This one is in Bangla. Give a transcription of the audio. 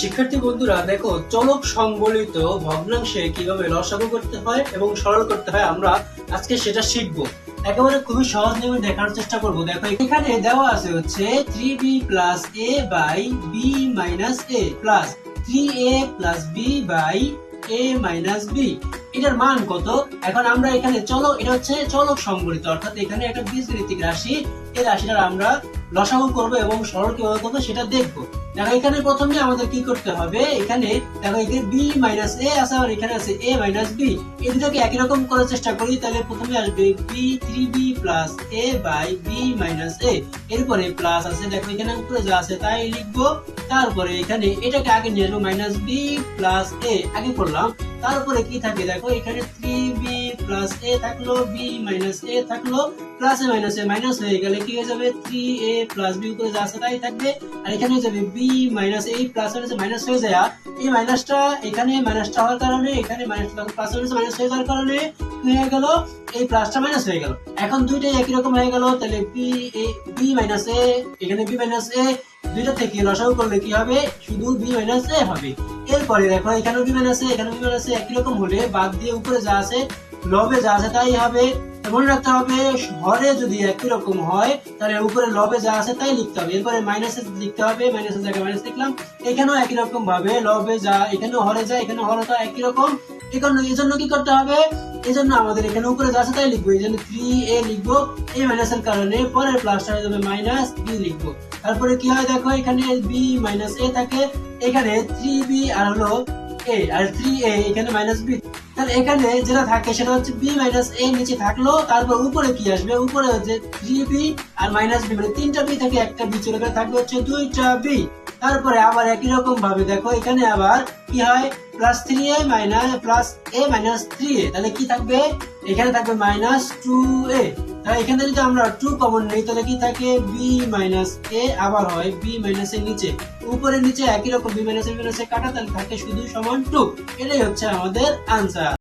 শিক্ষার্থী বন্ধুরা দেখো, চলক সংবলিত ভগ্নাংশে কিভাবে লসাগু করতে হয় এবং সরল করতে হয় আমরা আজকে সেটা শিখবো। একেবারে খুবই সহজ নিয়মে দেখার চেষ্টা করব। দেখো এখানে দেওয়া আছে হচ্ছে 3b plus a by b minus a plus 3a plus b by a minus b। এটার মান কত? এখন আমরা এখানে চলো, এটা হচ্ছে চলক সংবলিত, অর্থাৎ এখানে একটা বীজগণিতিক রাশি। এই রাশিটার আমরা লসাগু করবো এবং সরল কিভাবে করবো সেটা দেখবো। দেখো এখানে প্রথমে আমাদের কি করতে হবে, এখানে দেখো এখানে b মাইনাস a আছে আর এখানে আছে a মাইনাস b। এই দুটোকে একই রকম করার চেষ্টা করি, তাহলে প্রথমে আসবে b 3b plus a by b minus a, এরপরে প্লাস আছে, দেখো এখানে উপরে যা আছে তাই লিখবো। তারপরে এখানে এটাকে আগে নিয়ে আসবো, মাইনাস b প্লাস a আগে করলাম। তারপরে কি থাকে দেখো, এখানে 3b প্লাস a থাকলো, b মাইনাস a থাকলো, প্লাস এ মাইনাস এ মাইনাস হয়ে গেলে কি হয়ে যাবে, 3a প্লাস b উপরে যা আছে তাই থাকবে। আর এখানে হয়ে যাবে b minus a plus minus হয়ে যায়, এই মাইনাসটা এখানে মাইনাসটা হওয়ার কারণে এখানে মাইনাসটা প্লাস মাইনাস হয়ে যাওয়ার কারণে কি হয়ে গেল, এই প্লাসটা মাইনাস হয়ে গেল। এখন দুইটাই একই রকম হয়ে গেল, তাহলে b মাইনাস a এখানে b মাইনাস a, দুইটা থেকে লসাগু করলে কি হবে, শুধু b মাইনাস a হবে। এরপরে দেখো এখানে b মাইনাস a এখানে b মাইনাস a একই রকম হলে বাদ দিয়ে উপরে যা আছে লবে যা আছে তাই হবে। মনে রাখতে হবে, হরে যদি একই রকম হয় তাহলে উপরে লবে যা আছে তাই লিখতে হবে, এরপরে মাইনাসে লিখতে হবে, মাইনাসের জায়গায় মাইনাস লিখলাম। এখানেও একই রকম ভাবে লবে যা এখানেও হরে যা এখানে হরে তা একই রকম। এই জন্য কি করতে হবে, এই জন্য আমাদের এখানে উপরে যা আছে তাই লিখবো, এই জন্য 3a লিখবো, এই মাইনাসের কারণে পরের প্লাসটা হয়ে যাবে মাইনাস b লিখবো। তারপরে কি হয় দেখো, এখানে b মাইনাস a থাকে, এখানে 3b আর হলো a আর 3a এখানে মাইনাস b, তাহলে এখানে যেটা থাকে সেটা হচ্ছে b মাইনাস a নিচে থাকলো, তারপর উপরে কি আসবে, উপরে হচ্ছে 3b আর মাইনাস b, মানে তিনটা b থেকে একটা b চলে গেলে থাকবে হচ্ছে দুইটা b। তারপরে আবার একই রকম ভাবে দেখো এখানে আবার কি হয়, plus 3a minus plus a minus 3a, তাহলে কি থাকবে, এখানে থাকবে মাইনাস 2a। তাহলে এখানে যদি আমরা 2 কমন নেই তাহলে কি থাকে, b মাইনাস a আবার হয় b মাইনাস a নিচে, উপরে নিচে একই রকম b মাইনাস a কাটা, তাহলে থাকে শুধু সমান 2। এটাই হচ্ছে আমাদের আনসার।